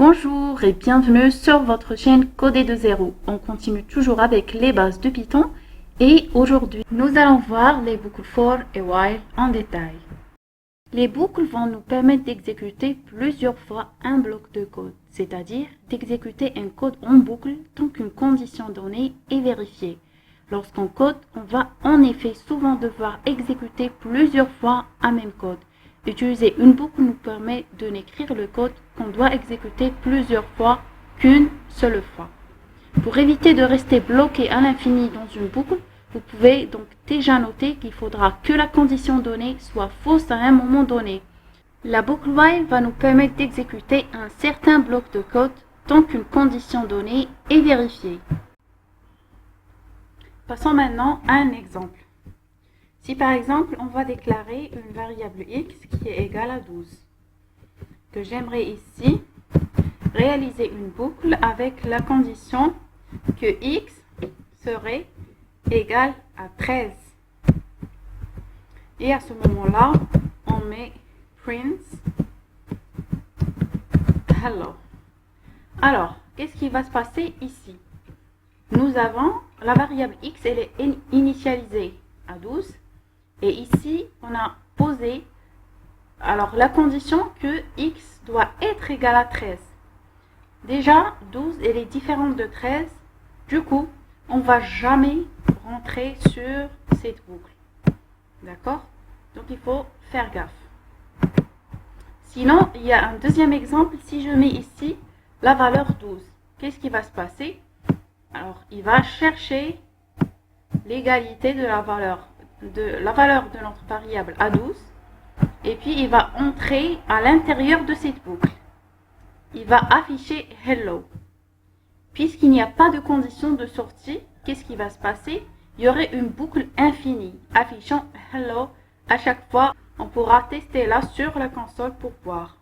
Bonjour et bienvenue sur votre chaîne Coder de zéro. On continue toujours avec les bases de Python et aujourd'hui nous allons voir les boucles for et while en détail. Les boucles vont nous permettre d'exécuter plusieurs fois un bloc de code, c'est-à-dire d'exécuter un code en boucle tant qu'une condition donnée est vérifiée. Lorsqu'on code, on va en effet souvent devoir exécuter plusieurs fois un même code. Utiliser une boucle nous permet de n'écrire le code qu'on doit exécuter plusieurs fois qu'une seule fois. Pour éviter de rester bloqué à l'infini dans une boucle, vous pouvez donc déjà noter qu'il faudra que la condition donnée soit fausse à un moment donné. La boucle while va nous permettre d'exécuter un certain bloc de code tant qu'une condition donnée est vérifiée. Passons maintenant à un exemple. Si par exemple, on va déclarer une variable x qui est égale à 12, que j'aimerais ici réaliser une boucle avec la condition que x serait égal à 13. Et à ce moment-là, on met print hello. Alors, qu'est-ce qui va se passer ici? Nous avons la variable x, elle est initialisée à 12. Et ici, on a posé la condition que x doit être égal à 13. Déjà, 12, elle est différente de 13. Du coup, on ne va jamais rentrer sur cette boucle. D'accord? Donc, il faut faire gaffe. Sinon, il y a un deuxième exemple. Si je mets ici la valeur 12, qu'est-ce qui va se passer? Alors, il va chercher l'égalité de la valeur de notre variable à 12 et puis il va entrer à l'intérieur de cette boucle. Il va afficher hello. Puisqu'il n'y a pas de condition de sortie, qu'est-ce qui va se passer? Il y aurait une boucle infinie affichant hello à chaque fois. On pourra tester là sur la console pour voir.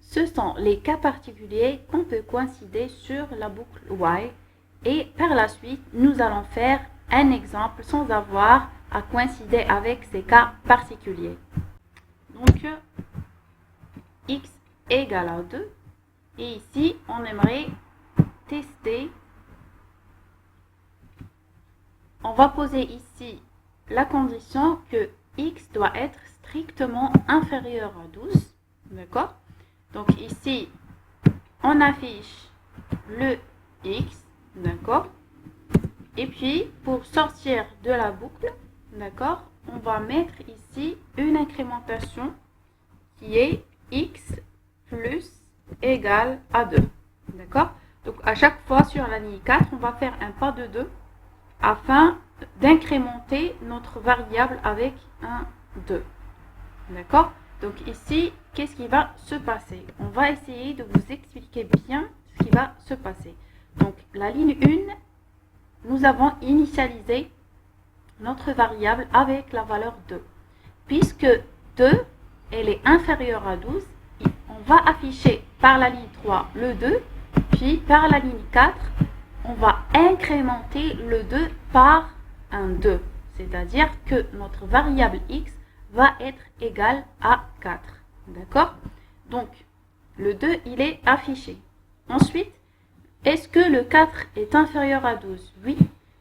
Ce sont les cas particuliers qu'on peut coïncider sur la boucle while. Et par la suite, nous allons faire un exemple sans avoir à coïncider avec ces cas particuliers. Donc, x égale à 2. Et ici, on aimerait tester. On va poser ici la condition que x doit être strictement inférieur à 12. D'accord? Donc ici, on affiche le x. D'accord? Et puis, pour sortir de la boucle, d'accord, on va mettre ici une incrémentation qui est x plus égale à 2. D'accord? Donc, à chaque fois sur la ligne 4, on va faire un pas de 2 afin d'incrémenter notre variable avec un 2. D'accord? Donc, ici, qu'est-ce qui va se passer? On va essayer de vous expliquer bien ce qui va se passer. Donc, la ligne 1, nous avons initialisé notre variable avec la valeur 2. Puisque 2, elle est inférieure à 12, on va afficher par la ligne 3 le 2, puis par la ligne 4, on va incrémenter le 2 par un 2. C'est-à-dire que notre variable x va être égale à 4. D'accord? Donc, le 2, il est affiché. Ensuite, est-ce que le 4 est inférieur à 12? Oui.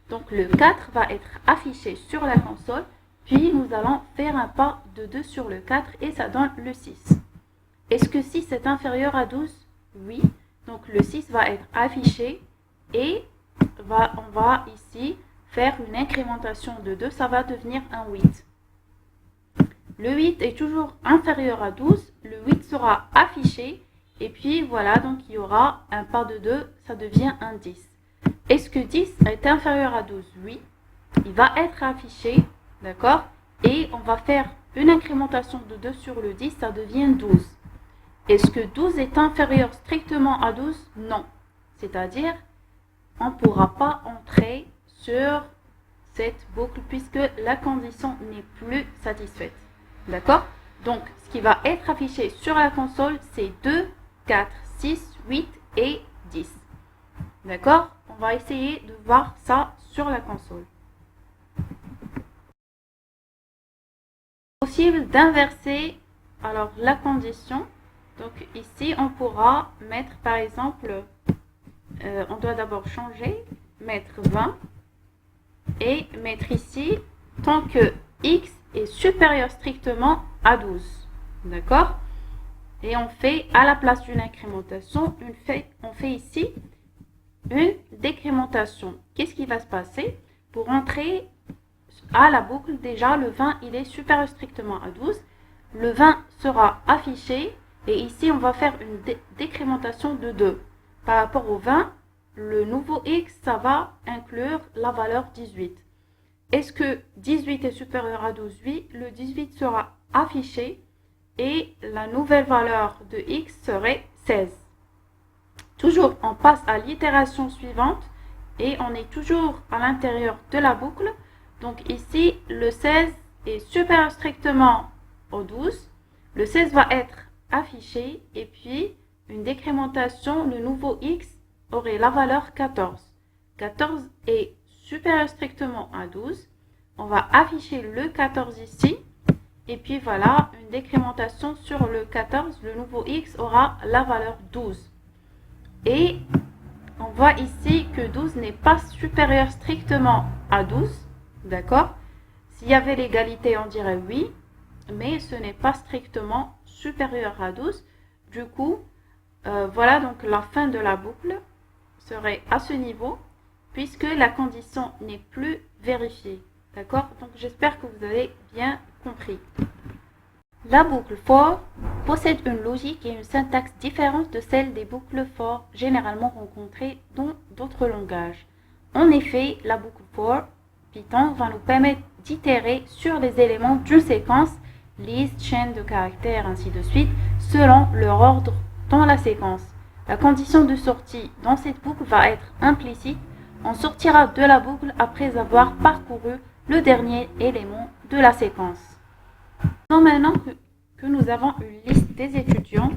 Donc le 4 va être affiché sur la console. Puis nous allons faire un pas de 2 sur le 4 et ça donne le 6. Est-ce que 6 est inférieur à 12? Oui. Donc le 6 va être affiché et on va ici faire une incrémentation de 2. Ça va devenir un 8. Le 8 est toujours inférieur à 12. Le 8 sera affiché. Et puis voilà, donc il y aura un pas de 2, ça devient un 10. Est-ce que 10 est inférieur à 12? Oui. Il va être affiché, d'accord? Et on va faire une incrémentation de 2 sur le 10, ça devient 12. Est-ce que 12 est inférieur strictement à 12? Non. C'est-à-dire, on ne pourra pas entrer sur cette boucle puisque la condition n'est plus satisfaite. D'accord? Donc, ce qui va être affiché sur la console, c'est 2, 4, 6, 8 et 10. D'accord? On va essayer de voir ça sur la console. Possible d'inverser alors la condition, donc ici on pourra mettre par exemple, on doit d'abord changer, mettre 20 et mettre ici tant que x est supérieur strictement à 12. D'accord? Et on fait à la place d'une incrémentation, on fait ici une décrémentation. Qu'est-ce qui va se passer? Pour entrer à la boucle, déjà le 20 il est supérieur strictement à 12. Le 20 sera affiché et ici on va faire une décrémentation de 2. Par rapport au 20, le nouveau x, ça va inclure la valeur 18. Est-ce que 18 est supérieur à 12? Oui, le 18 sera affiché et la nouvelle valeur de x serait 16. Toujours, on passe à l'itération suivante et on est toujours à l'intérieur de la boucle. Donc ici, le 16 est supérieur strictement au 12. Le 16 va être affiché et puis une décrémentation, le nouveau x aurait la valeur 14. 14 est supérieur strictement à 12. On va afficher le 14 ici. Et puis voilà, une décrémentation sur le 14. Le nouveau x aura la valeur 12. Et on voit ici que 12 n'est pas supérieur strictement à 12. D'accord? S'il y avait l'égalité, on dirait oui. Mais ce n'est pas strictement supérieur à 12. Du coup, voilà donc la fin de la boucle serait à ce niveau puisque la condition n'est plus vérifiée. D'accord? Donc j'espère que vous avez bien compris. La boucle for possède une logique et une syntaxe différente de celle des boucles for généralement rencontrées dans d'autres langages. En effet, la boucle for Python va nous permettre d'itérer sur les éléments d'une séquence, liste, chaîne de caractères, ainsi de suite, selon leur ordre dans la séquence. La condition de sortie dans cette boucle va être implicite. On sortira de la boucle après avoir parcouru le dernier élément de la séquence. Donc maintenant que nous avons une liste des étudiants,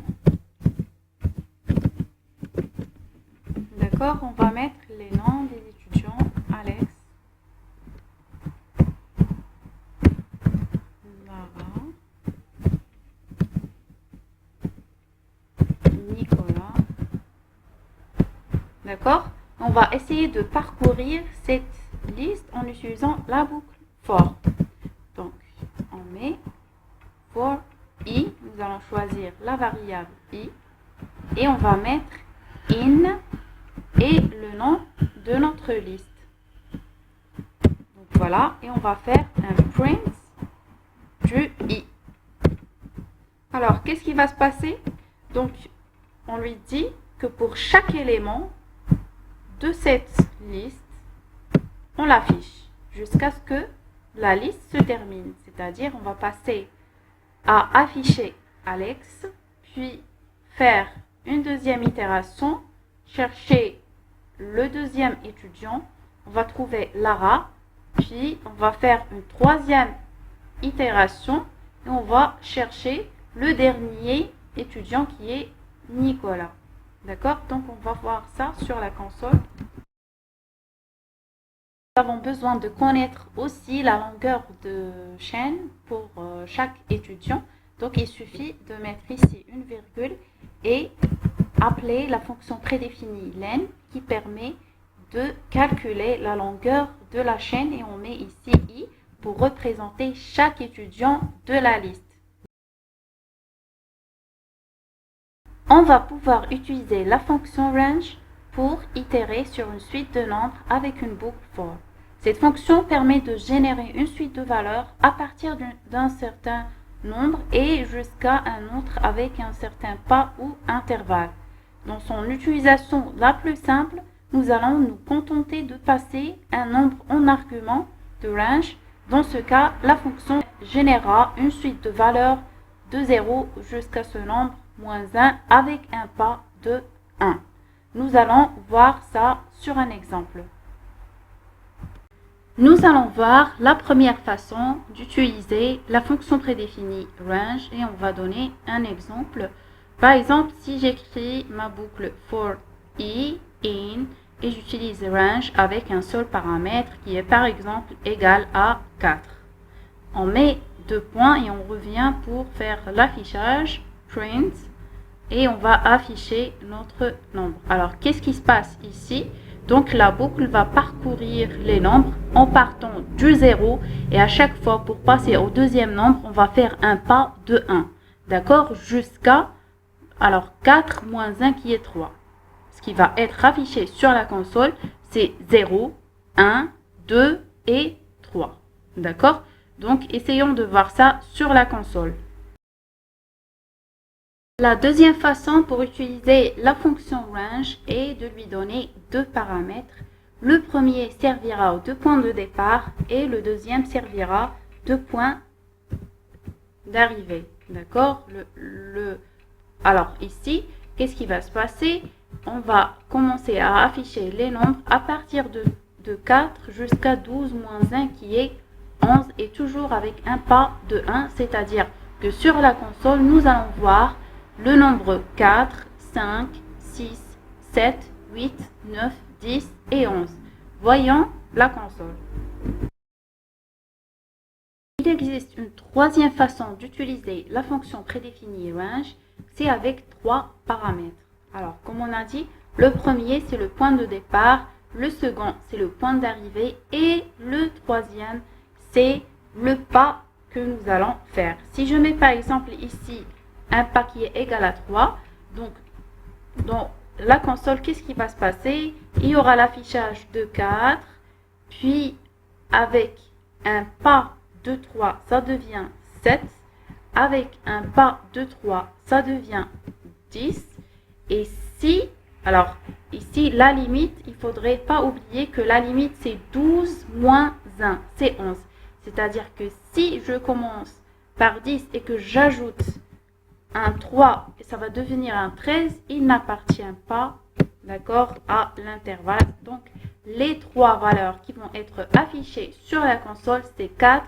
d'accord, on va mettre les noms des étudiants, Alex, Lara, Nicolas, d'accord. On va essayer de parcourir cette liste en utilisant la boucle for. Donc, on met for i, nous allons choisir la variable i et on va mettre in et le nom de notre liste. Donc voilà, et on va faire un print du i. Alors, qu'est-ce qui va se passer? Donc, on lui dit que pour chaque élément de cette liste, on l'affiche jusqu'à ce que la liste se termine. C'est-à-dire, on va passer à afficher Alex, puis faire une deuxième itération, chercher le deuxième étudiant, on va trouver Lara, puis on va faire une troisième itération et on va chercher le dernier étudiant qui est Nicolas. D'accord? Donc on va voir ça sur la console. Nous avons besoin de connaître aussi la longueur de chaîne pour chaque étudiant. Donc il suffit de mettre ici une virgule et appeler la fonction prédéfinie len qui permet de calculer la longueur de la chaîne et on met ici i pour représenter chaque étudiant de la liste. On va pouvoir utiliser la fonction range pour itérer sur une suite de nombres avec une boucle for. Cette fonction permet de générer une suite de valeurs à partir d'un certain nombre et jusqu'à un autre avec un certain pas ou intervalle. Dans son utilisation la plus simple, nous allons nous contenter de passer un nombre en argument de range. Dans ce cas, la fonction générera une suite de valeurs de 0 jusqu'à ce nombre moins 1 avec un pas de 1. Nous allons voir ça sur un exemple. Nous allons voir la première façon d'utiliser la fonction prédéfinie range et on va donner un exemple. Par exemple, si j'écris ma boucle for i in et j'utilise range avec un seul paramètre qui est par exemple égal à 4. On met deux points et on revient pour faire l'affichage, print, et on va afficher notre nombre. Alors, qu'est-ce qui se passe ici? Donc, la boucle va parcourir les nombres en partant du 0 et à chaque fois, pour passer au deuxième nombre, on va faire un pas de 1. D'accord? Jusqu'à, alors, 4 moins 1 qui est 3. Ce qui va être affiché sur la console, c'est 0, 1, 2 et 3. D'accord? Donc, essayons de voir ça sur la console. La deuxième façon pour utiliser la fonction range est de lui donner deux paramètres. Le premier servira aux deux points de départ et le deuxième servira deux points d'arrivée. D'accord? Alors ici, qu'est-ce qui va se passer? On va commencer à afficher les nombres à partir de 4 jusqu'à 12 moins 1 qui est 11 et toujours avec un pas de 1, c'est-à-dire que sur la console, nous allons voir le nombre 4, 5, 6, 7, 8, 9, 10 et 11. Voyons la console. Il existe une troisième façon d'utiliser la fonction prédéfinie range, c'est avec trois paramètres. Alors, comme on a dit, le premier, c'est le point de départ, le second, c'est le point d'arrivée et le troisième, c'est le pas que nous allons faire. Si je mets par exemple ici un pas qui est égal à 3, donc dans la console, qu'est-ce qui va se passer? Il y aura l'affichage de 4, puis avec un pas de 3, ça devient 7, avec un pas de 3, ça devient 10, et si, alors ici la limite, il ne faudrait pas oublier que la limite c'est 12 moins 1, c'est 11. C'est-à-dire que si je commence par 10 et que j'ajoute un 3 et ça va devenir un 13, il n'appartient pas, d'accord, à l'intervalle. Donc, les trois valeurs qui vont être affichées sur la console, c'est 4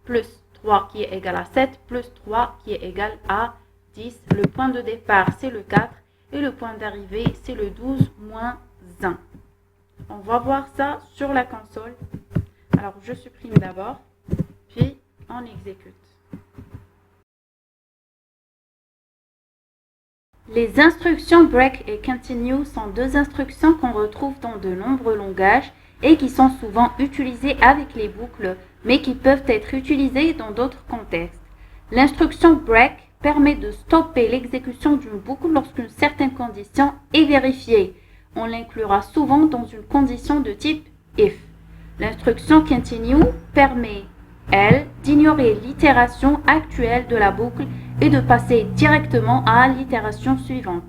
plus 3 qui est égal à 7 plus 3 qui est égal à 10. Le point de départ, c'est le 4 et le point d'arrivée, c'est le 12 moins 1. On va voir ça sur la console. Alors, je supprime d'abord, puis on exécute. Les instructions break et continue sont deux instructions qu'on retrouve dans de nombreux langages et qui sont souvent utilisées avec les boucles, mais qui peuvent être utilisées dans d'autres contextes. L'instruction break permet de stopper l'exécution d'une boucle lorsqu'une certaine condition est vérifiée. On l'inclura souvent dans une condition de type if. L'instruction continue permet, elle, d'ignorer l'itération actuelle de la boucle et de passer directement à l'itération suivante.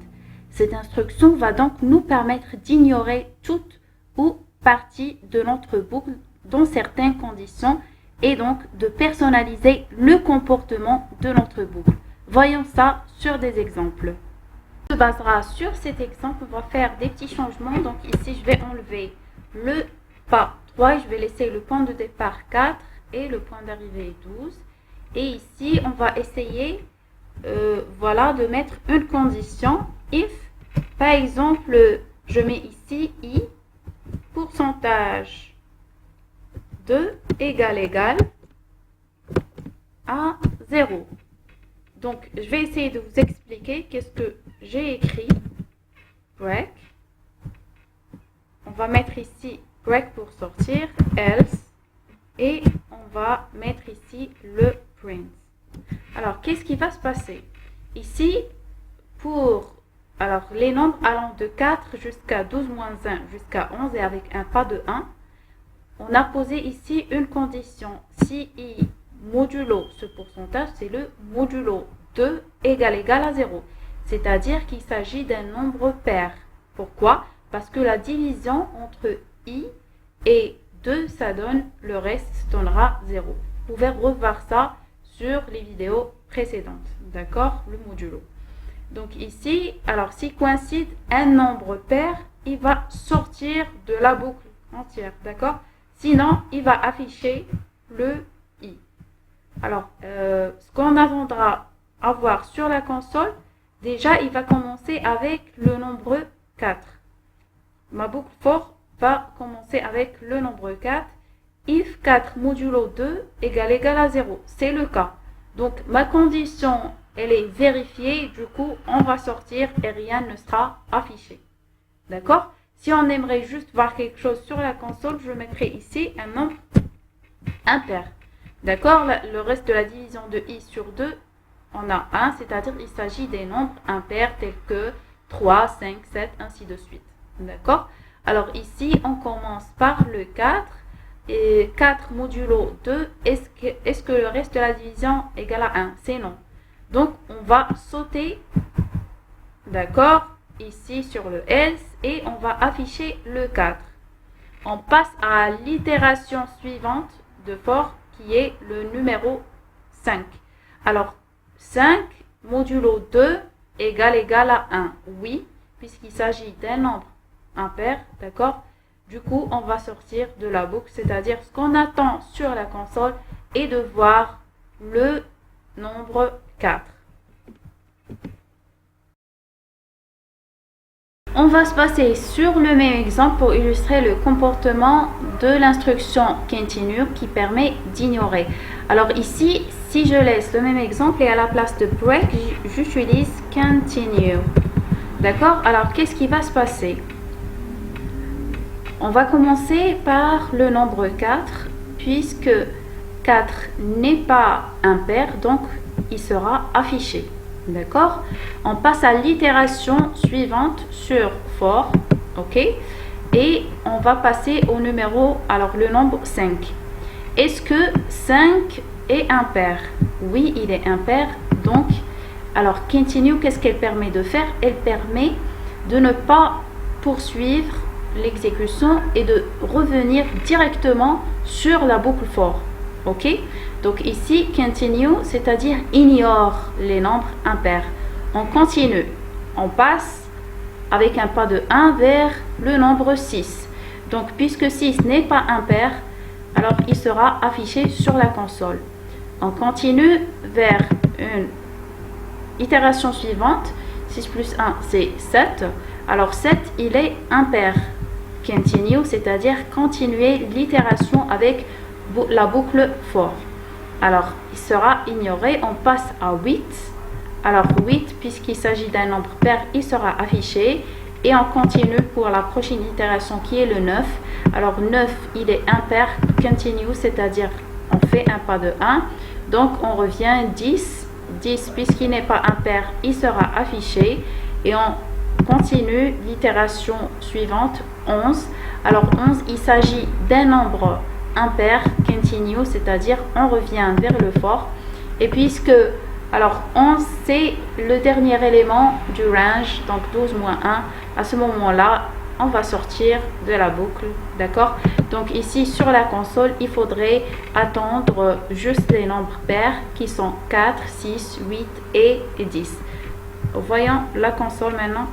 Cette instruction va donc nous permettre d'ignorer toute ou partie de notre boucle dans certaines conditions et donc de personnaliser le comportement de notre boucle. Voyons ça sur des exemples. On se basera sur cet exemple, on va faire des petits changements. Donc ici, je vais enlever le pas 3 et je vais laisser le point de départ 4 et le point d'arrivée 12. Et ici, on va essayer voilà, de mettre une condition if, par exemple, je mets ici i, pourcentage de égal à 0. Donc, je vais essayer de vous expliquer qu'est-ce que j'ai écrit. Break. On va mettre ici break pour sortir, else, et on va mettre ici le print. Alors, qu'est-ce qui va se passer? Ici, pour les nombres allant de 4 jusqu'à 12 moins 1 jusqu'à 11 et avec un pas de 1, on a posé ici une condition. Si i modulo ce pourcentage, c'est le modulo 2 égal à 0. C'est-à-dire qu'il s'agit d'un nombre pair. Pourquoi? Parce que la division entre i et 2, ça donne, le reste donnera 0. Vous pouvez revoir ça sur les vidéos précédentes, d'accord, le modulo. Donc ici, alors si coïncide un nombre pair, il va sortir de la boucle entière, d'accord. Sinon, il va afficher le i. Alors, ce qu'on attendra à voir sur la console, déjà, il va commencer avec le nombre 4. Ma boucle for va commencer avec le nombre 4 if 4 modulo 2 égale à 0. C'est le cas. Donc, ma condition, elle est vérifiée. Du coup, on va sortir et rien ne sera affiché. D'accord? Si on aimerait juste voir quelque chose sur la console, je mettrai ici un nombre impair. D'accord? Le reste de la division de i sur 2, on a 1, c'est-à-dire il s'agit des nombres impairs tels que 3, 5, 7, ainsi de suite. D'accord? Alors ici, on commence par le 4. Et 4 modulo 2, est-ce que le reste de la division est égal à 1? C'est non. Donc, on va sauter, d'accord, ici sur le else et on va afficher le 4. On passe à l'itération suivante de for qui est le numéro 5. Alors, 5 modulo 2 égale à 1. Oui, puisqu'il s'agit d'un nombre impair, d'accord? Du coup, on va sortir de la boucle, c'est-à-dire ce qu'on attend sur la console est de voir le nombre 4. On va se passer sur le même exemple pour illustrer le comportement de l'instruction continue qui permet d'ignorer. Alors ici, si je laisse le même exemple et à la place de break, j'utilise continue. D'accord? Alors, qu'est-ce qui va se passer? On va commencer par le nombre 4, puisque 4 n'est pas impair, donc il sera affiché. D'accord? On passe à l'itération suivante sur for, ok? Et on va passer au numéro, alors le nombre 5. Est-ce que 5 est impair? Oui, il est impair, donc, alors continue, qu'est-ce qu'elle permet de faire? Elle permet de ne pas poursuivre l'exécution et de revenir directement sur la boucle for. Ok? Donc ici, continue, c'est-à-dire ignore les nombres impairs. On continue. On passe avec un pas de 1 vers le nombre 6. Donc, puisque 6 n'est pas impair, alors il sera affiché sur la console. On continue vers une itération suivante. 6 plus 1, c'est 7. Alors, 7, il est impair. Continue, c'est-à-dire continuer l'itération avec la boucle for. Alors, il sera ignoré. On passe à 8. Alors, 8, puisqu'il s'agit d'un nombre pair, il sera affiché. Et on continue pour la prochaine itération qui est le 9. Alors, 9, il est impair. Continue, c'est-à-dire on fait un pas de 1. Donc, on revient 10. 10, puisqu'il n'est pas impair, il sera affiché. Et on continue l'itération suivante, 11. Alors 11, il s'agit d'un nombre impair, continue, c'est-à-dire on revient vers le for. Et puisque, alors 11, c'est le dernier élément du range, donc 12 moins 1, à ce moment-là, on va sortir de la boucle, d'accord? Donc ici, sur la console, il faudrait attendre juste les nombres pairs qui sont 4, 6, 8 et 10. Voyons la console maintenant.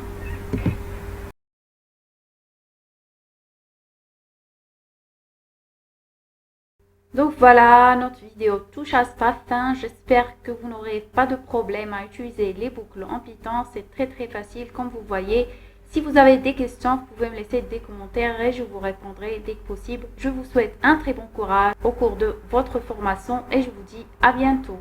Donc voilà, notre vidéo touche à sa fin. J'espère que vous n'aurez pas de problème à utiliser les boucles en Python. C'est très facile comme vous voyez. Si vous avez des questions, vous pouvez me laisser des commentaires et je vous répondrai dès que possible. Je vous souhaite un très bon courage au cours de votre formation et je vous dis à bientôt.